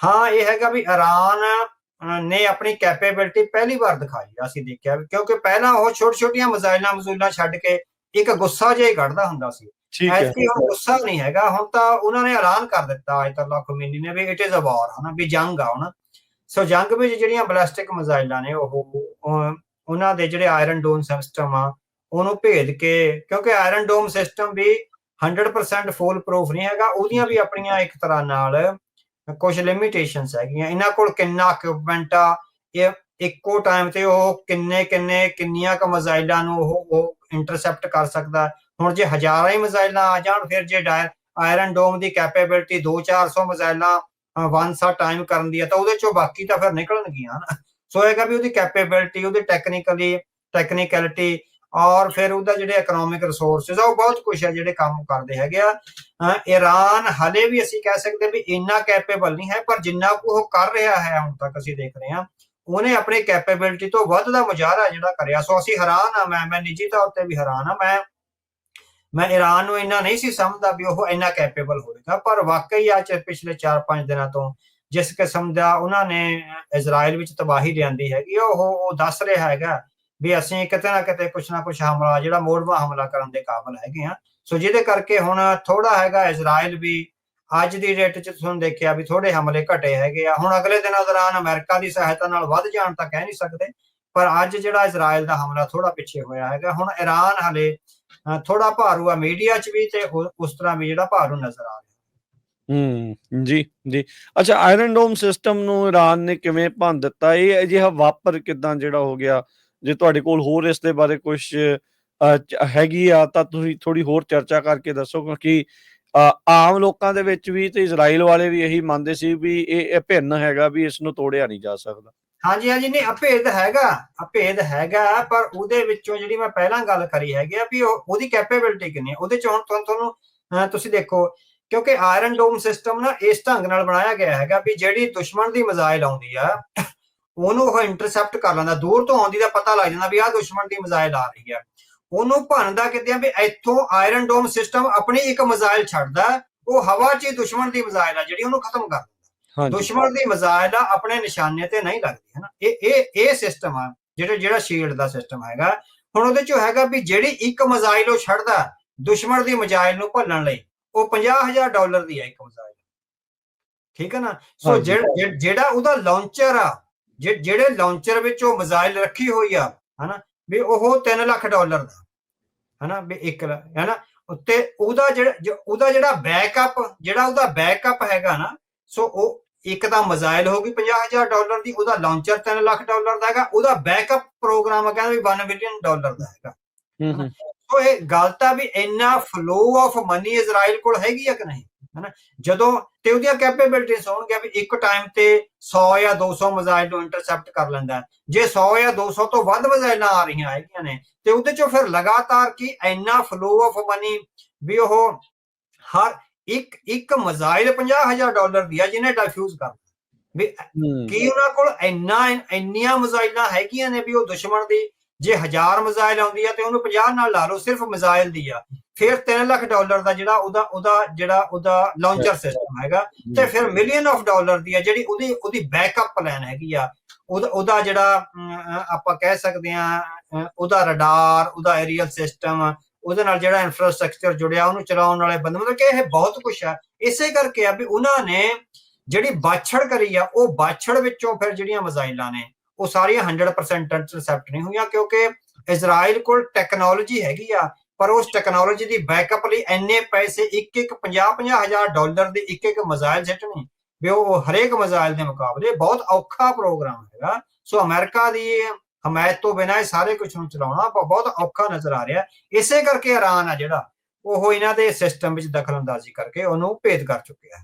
ਹਾਂ, ਇਹ ਹੈਗਾ ਵੀ ਈਰਾਨ ਨੇ ਆਪਣੀ ਕੈਪੇਬਿਲਿਟੀ ਪਹਿਲੀ ਵਾਰ ਦਿਖਾਈ ਆ, ਅਸੀਂ ਦੇਖਿਆ ਕਿਉਂਕਿ ਪਹਿਲਾਂ ਉਹ ਛੋਟੀਆਂ ਮਜ਼ਾਇਲਾਂ ਛੱਡ ਕੇ ਇੱਕ ਗੁੱਸਾ ਜਿਹਾ ਹੀ ਕੱਢਦਾ ਹੁੰਦਾ ਸੀ। ਠੀਕ ਹੈ। ਐਤਕੀ ਹੁਣ ਗੁੱਸਾ ਨਹੀਂ ਹੈਗਾ, ਹੁਣ ਤਾਂ ਉਹਨਾਂ ਨੇ ਐਲਾਨ ਕਰ ਦਿੱਤਾ ਅਯਤੁੱਲਾ ਖਮੀਨੀ ਨੇ ਵੀ ਇਟ ਇਜ਼ ਅ ਵਾਰ, ਹਨਾ, ਵੀ ਜੰਗ ਆ ਹੁਣ। ਸੋ ਜੰਗ ਵਿੱਚ ਜਿਹੜੀਆਂ ਬੈਲਿਸਟਿਕ ਮਜ਼ਾਇਲਾਂ ਨੇ ਉਹਨਾਂ ਦੇ ਜਿਹੜੇ ਆਇਰਨ ਡੋਮ ਸਿਸਟਮ ਆ ਉਹਨੂੰ ਭੇਦ ਕੇ, ਕਿਉਂਕਿ ਆਇਰਨ ਡੋਮ ਸਿਸਟਮ ਵੀ 100% ਫੁੱਲ ਪ੍ਰੂਫ ਨਹੀਂ ਹੈਗਾ, ਉਹਦੀਆਂ ਵੀ ਆਪਣੀਆਂ ਇੱਕ ਤਰ੍ਹਾਂ ਨਾਲ ਕੁਝ ਲਿਮਿਟੇਸ਼ਨਸ ਹੈਗੀਆਂ। ਇਹਨਾਂ ਕੋਲ ਕਿੰਨਾ ਇਕਵਿਪਮੈਂਟ ਆ, ਇਹ ਇੱਕੋ ਟਾਈਮ ਤੇ ਉਹ ਕਿੰਨੀਆਂ ਕੁ ਮਜ਼ਾਇਲਾਂ ਨੂੰ ਉਹ ਇੰਟਰਸੈਪਟ ਕਰ ਸਕਦਾ। ਹੁਣ ਜੇ ਹਜ਼ਾਰਾਂ ਹੀ ਮਜ਼ਾਇਲਾਂ ਆ ਜਾਣ, ਫਿਰ ਜੇ ਆਇਰਨ ਡੋਮ ਦੀ ਕੈਪੇਬਿਲਿਟੀ 200-400 ਮਜ਼ਾਇਲਾਂ ਵਨ ਸਾ ਟਾਈਮ ਕਰਨ ਦੀ ਹੈ ਤਾਂ ਉਹਦੇ ਚੋਂ ਬਾਕੀ ਤਾਂ ਫਿਰ ਨਿਕਲਣਗੀਆਂ ਨਾ। ਸੋ ਹੈਗਾ ਵੀ ਉਹਦੀ ਕੈਪੇਬਿਲਿਟੀ, ਉਹਦੀ ਟੈਕਨੀਕੈਲਿਟੀ ਔਰ ਫਿਰ ਉਹਦਾ ਜਿਹੜੇ ਇਕਨੋਮਿਕ ਰਿਸੋਰਸਿਸ ਆ, ਉਹ ਬਹੁਤ ਕੁਛ ਹੈ ਜਿਹੜੇ ਕੰਮ ਕਰਦੇ ਹੈਗੇ ਆ। ਈਰਾਨ ਹਲੇ ਵੀ ਅਸੀਂ ਕਹਿ ਸਕਦੇ ਵੀ ਇੰਨਾ ਕੈਪੇਬਲ ਨਹੀਂ ਹੈ, ਪਰ ਜਿੰਨਾ ਕੁ ਉਹ ਕਰ ਰਿਹਾ ਹੈ ਹੁਣ ਤੱਕ ਅਸੀਂ ਦੇਖ ਰਹੇ ਹਾਂ, ਉਹਨੇ ਆਪਣੀ ਕੈਪੇਬਿਲਿਟੀ ਤੋਂ ਵੱਧ ਦਾ ਮੁਜ਼ਾਹਰਾ ਜਿਹੜਾ ਕਰਿਆ। ਸੋ ਅਸੀਂ ਹੈਰਾਨ ਆ, ਮੈਂ ਨਿੱਜੀ ਤੌਰ ਤੇ ਵੀ ਹੈਰਾਨ ਆ। ਮੈਂ ਈਰਾਨ ਨੂੰ ਇੰਨਾ ਨਹੀਂ ਸੀ ਸਮਝਦਾ ਵੀ ਉਹ ਇੰਨਾ ਕੈਪੇਬਲ ਹੋਵੇਗਾ, ਪਰ ਵਾਕਈ ਅੱਜ ਪਿਛਲੇ 4-5 ਦਿਨਾਂ ਤੋਂ ਜਿਸ ਕਿਸਮ ਦਾ ਉਹਨਾਂ ਨੇ ਇਜ਼ਰਾਈਲ ਵਿੱਚ ਤਬਾਹੀ ਲਿਆਂਦੀ ਹੈਗੀ, ਉਹ ਦੱਸ ਰਿਹਾ ਹੈਗਾ ਵੀ ਅਸੀਂ ਕਿਤੇ ਨਾ ਕਿਤੇ ਕੁਛ ਨਾ ਕੁਛ ਹਮਲਾ, ਜਿਹੜਾ ਮੋੜਵਾਂ ਹਮਲਾ ਕਰਨ ਦੇ ਕਾਬਿਲ ਹੈਗੇ ਆ। ਸੋ ਜਿਹਦੇ ਕਰਕੇ ਹੁਣ ਥੋੜਾ ਹੈਗਾ ਇਜ਼ਰਾਈਲ ਵੀ ਅੱਜ ਦੀ ਡੇਟ 'ਚ ਤੁਹਾਨੂੰ ਦੇਖਿਆ ਵੀ ਥੋੜੇ ਹਮਲੇ ਘਟੇ ਹੈਗੇ ਆ। ਹੁਣ ਅਗਲੇ ਦਿਨਾਂ ਦੌਰਾਨ ਅਮਰੀਕਾ ਦੀ ਸਹਾਇਤਾ ਨਾਲ ਵੱਧ ਜਾਣ ਤਾਂ ਕਹਿ ਨਹੀਂ ਸਕਦੇ, ਪਰ ਅੱਜ ਜਿਹੜਾ ਇਜ਼ਰਾਈਲ ਦਾ ਹਮਲਾ ਥੋੜਾ ਪਿੱਛੇ ਹੋਇਆ ਹੈਗਾ। ਹੁਣ ਈਰਾਨ ਹਲੇ ਥੋੜਾ ਭਾਰੂ ਆ ਮੀਡੀਆ 'ਚ ਵੀ, ਤੇ ਉਸ ਤਰ੍ਹਾਂ ਵੀ ਜਿਹੜਾ ਭਾਰੂ ਨਜ਼ਰ ਆ ਰਿਹਾ। ਜੀ ਜੀ। ਅੱਛਾ, ਆਇਰਨ ਡੋਮ ਸਿਸਟਮ ਨੂੰ ਈਰਾਨ ਨੇ ਕਿਵੇਂ ਭੰਨ ਦਿੱਤਾ, ਇਹ ਅਜਿਹਾ ਵਾਪਰ ਕਿੱਦਾਂ ਜਿਹੜਾ ਹੋ ਗਿਆ? ਜੇ ਤੁਹਾਡੇ ਕੋਲ ਹੋਰ ਇਸ ਦੇ ਬਾਰੇ ਕੁਛ ਹੈਗੀ ਆ ਤਾਂ ਤੁਸੀਂ ਥੋੜੀ ਹੋਰ ਚਰਚਾ ਕਰਕੇ ਦੱਸੋ, ਕਿਉਂਕਿ ਆਮ ਲੋਕਾਂ ਦੇ ਵਿੱਚ ਵੀ ਤੇ ਇਜ਼ਰਾਈਲ ਵਾਲੇ ਵੀ ਇਹੀ ਮੰਨਦੇ ਸੀ ਵੀ ਇਹ ਭਿੰਨ ਹੈਗਾ, ਵੀ ਇਸ ਨੂੰ ਤੋੜਿਆ ਨਹੀਂ ਜਾ ਸਕਦਾ। ਹਾਂਜੀ ਨਹੀਂ, ਅਭੇਦ ਹੈਗਾ, ਪਰ ਉਹਦੇ ਵਿੱਚੋਂ ਜਿਹੜੀ ਮੈਂ ਪਹਿਲਾਂ ਗੱਲ ਕਰੀ ਹੈਗੀ ਆ ਵੀ ਉਹਦੀ ਕੈਪੇਬਿਲਿਟੀ ਕਿੰਨੀ ਹੈ, ਉਹਦੇ ਚ ਹੁਣ ਤੁਹਾਨੂੰ ਤੁਸੀਂ ਦੇਖੋ, ਕਿਉਂਕਿ ਆਇਰਨ ਡੋਮ ਸਿਸਟਮ ਨਾ ਇਸ ਢੰਗ ਨਾਲ ਬਣਾਇਆ ਗਿਆ ਹੈਗਾ ਵੀ ਜਿਹੜੀ ਦੁਸ਼ਮਣ ਦੀ ਮਿਜ਼ਾਈਲ ਆਉਂਦੀ ਆ ਉਹਨੂੰ ਉਹ ਇੰਟਰਸੈਪਟ ਕਰ ਲੈਂਦਾ, ਦੂਰ ਤੋਂ ਆਉਂਦੀ ਦਾ ਪਤਾ ਲੱਗ ਜਾਂਦਾ ਵੀ ਆਹ ਦੁਸ਼ਮਣ ਦੀ ਮਿਜ਼ਾਈਲ ਆ ਰਹੀ ਹੈ। ਉਹਨੂੰ ਭੰਨਦਾ ਕਿਤੇ ਆ ਵੀ ਇੱਥੋਂ ਆਇਰਨ ਡੋਮ ਸਿਸਟਮ ਆਪਣੀ ਇੱਕ ਮਿਜ਼ਾਈਲ ਛੱਡਦਾ, ਉਹ ਹਵਾ 'ਚ ਹੀ ਦੁਸ਼ਮਣ ਦੀ ਮਿਜ਼ਾਈਲ ਆ ਜਿਹੜੀ ਉਹਨੂੰ ਖਤਮ ਕਰ ਦਿੰਦਾ। ਦੁਸ਼ਮਣ ਦੀ ਮਿਜ਼ਾਈਲ ਆ ਆਪਣੇ ਨਿਸ਼ਾਨੇ ਤੇ ਨਹੀਂ ਲੱਗਦੀ, ਹੈ ਨਾ। ਇਹ ਸਿਸਟਮ ਆ ਜਿਹੜਾ ਸ਼ੀਲਡ ਦਾ ਸਿਸਟਮ ਹੈਗਾ। ਹੁਣ ਉਹਦੇ 'ਚੋਂ ਹੈਗਾ ਵੀ ਜਿਹੜੀ ਇੱਕ ਮਿਜ਼ਾਈਲ ਉਹ ਛੱਡਦਾ ਦੁਸ਼ਮਣ ਦੀ ਮਿਜ਼ਾਈਲ ਨੂੰ ਭੰਨਣ ਲਈ, ਉਹ $50,000 ਦੀ ਹੈ ਇੱਕ ਮਿਜ਼ਾਈਲ, ਠੀਕ ਹੈ ਨਾ। ਸੋ ਜਿਹੜਾ ਉਹਦਾ ਲਾਂਚਰ ਆ, ਜਿਹੜੇ ਲਾਂਚਰ ਵਿੱਚ ਉਹ ਮਿਜ਼ਾਈਲ ਰੱਖੀ ਹੋਈ ਆ, ਹਨਾ, ਵੀ ਉਹ $3 ਲੱਖ ਦਾ, ਹਨਾ, ਵੀ ਹਨਾ। ਉੱਤੇ ਉਹਦਾ ਜਿਹੜਾ ਬੈਕਅਪ ਹੈਗਾ ਨਾ, ਸੋ ਉਹ ਇੱਕ ਤਾਂ ਮਿਜ਼ਾਈਲ ਹੋ ਗਈ $50,000 ਦੀ, ਉਹਦਾ ਲਾਂਚਰ $3 ਲੱਖ ਦਾ ਹੈਗਾ, ਉਹਦਾ ਬੈਕਅਪ ਪ੍ਰੋਗਰਾਮ ਕਹਿੰਦਾ ਵੀ $1 ਬਿਲੀਅਨ ਦਾ ਹੈਗਾ। ਸੋ ਇਹ ਗੱਲ ਤਾਂ ਵੀ ਇੰਨਾ ਫਲੋ ਆਫ ਮਨੀ ਇਜ਼ਰਾਈਲ ਕੋਲ ਹੈਗੀ ਆ ਕਿ ਨਹੀਂ, ਹਨਾ। ਜਦੋਂ ਤੇ ਉਹਦੀਆਂ ਕੈਪੇਬਿਲਿਟੀਜ਼ ਹੋਣਗੀਆਂ ਵੀ ਇੱਕ ਟਾਈਮ ਤੇ 100 ਜਾਂ 200 ਮਿਜ਼ਾਈਲ ਨੂੰ ਇੰਟਰਸੈਪਟ ਕਰ ਲੈਂਦਾ। ਜੇ 100 ਜਾਂ 200 ਤੋਂ ਵੱਧ ਮਿਜ਼ਾਈਲਾਂ ਆ ਰਹੀਆਂ ਹੈਗੀਆਂ ਨੇ ਤੇ ਉਹਦੇ ਚੋਂ ਫਿਰ ਲਗਾਤਾਰ ਕੀ ਇੰਨਾ ਫਲੋ ਆਫ ਮਨੀ ਵੀ ਉਹ ਹਰ ਇੱਕ ਮਿਜ਼ਾਈਲ $50,000 ਦੀ ਆ ਜਿਹਨੇ ਡਿਫਿਊਜ਼ ਕਰਨਾ, ਵੀ ਕੀ ਉਹਨਾਂ ਕੋਲ ਇੰਨੀਆਂ ਮਿਜ਼ਾਈਲਾਂ ਹੈਗੀਆਂ ਨੇ ਵੀ ਉਹ ਦੁਸ਼ਮਣ ਦੀ ਜੇ 1000 ਮਿਜ਼ਾਈਲ ਆਉਂਦੀ ਆ ਤੇ ਉਹਨੂੰ 50 ਨਾਲ ਲਾ ਲਓ, ਸਿਰਫ ਮਿਜ਼ਾਈਲ ਦੀ ਆ, ਫਿਰ $3 ਲੱਖ ਦਾ ਜਿਹੜਾ ਉਹਦਾ ਲਾਂਚਰ ਸਿਸਟਮ ਹੈਗਾ, ਤੇ ਫਿਰ $1 ਮਿਲੀਅਨ ਦੀ ਆ ਜਿਹੜੀ ਉਹਦੀ ਬੈਕਅਪ ਪਲਾਨ ਹੈਗੀ ਆ, ਉਹਦਾ ਜਿਹੜਾ ਆਪਾਂ ਕਹਿ ਸਕਦੇ ਆ ਉਹਦਾ ਰਡਾਰ, ਉਹਦਾ ਏਰੀਅਲ ਸਿਸਟਮ, ਉਹਦੇ ਨਾਲ ਜਿਹੜਾ ਇਨਫਰਾਸਟ੍ਰਕਚਰ ਜੁੜਿਆ, ਉਹਨੂੰ ਚਲਾਉਣ ਵਾਲੇ ਬੰਦੇ, ਮਤਲਬ ਕਿ ਇਹ ਬਹੁਤ ਕੁਛ ਆ। ਇਸੇ ਕਰਕੇ ਆ ਵੀ ਉਹਨਾਂ ਨੇ ਜਿਹੜੀ ਬਾਛੜ ਕਰੀ ਆ, ਉਹ ਬਾਛੜ ਵਿੱਚੋਂ ਫਿਰ ਜਿਹੜੀਆਂ ਮਿਜ਼ਾਈਲਾਂ ਨੇ ਉਹ ਸਾਰੀਆਂ 100% ਇੰਟਰਸੈਪਟ ਨਹੀਂ ਹੋਈਆਂ, ਕਿਉਂਕਿ ਇਜ਼ਰਾਈਲ ਕੋਲ ਟੈਕਨੋਲੋਜੀ ਹੈਗੀ ਆ, ਪਰ ਉਸ ਟੈਕਨੋਲੋਜੀ ਦੀ ਬੈਕਅਪ ਲਈ ਇੰਨੇ ਪੈਸੇ $50,000 ਦੀ ਇੱਕ ਮਿਜ਼ਾਈਲ ਸਿੱਟਣੀ, ਵੀ ਉਹ ਹਰੇਕ ਮਿਜ਼ਾਈਲ ਦੇ ਮੁਕਾਬਲੇ ਬਹੁਤ ਔਖਾ ਪ੍ਰੋਗਰਾਮ ਹੈਗਾ। ਸੋ ਅਮਰੀਕਾ ਦੀ ਹਮਾਇਤ ਤੋਂ ਬਿਨਾਂ ਇਹ ਸਾਰੇ ਕੁਝ ਨੂੰ ਚਲਾਉਣਾ ਬਹੁਤ ਔਖਾ ਨਜ਼ਰ ਆ ਰਿਹਾ। ਇਸੇ ਕਰਕੇ ਈਰਾਨ ਆ ਜਿਹੜਾ ਉਹ ਇਹਨਾਂ ਦੇ ਸਿਸਟਮ ਵਿੱਚ ਦਖਲ ਅੰਦਾਜ਼ੀ ਕਰਕੇ ਉਹਨੂੰ ਭੇਦ ਕਰ ਚੁੱਕਿਆ ਹੈ।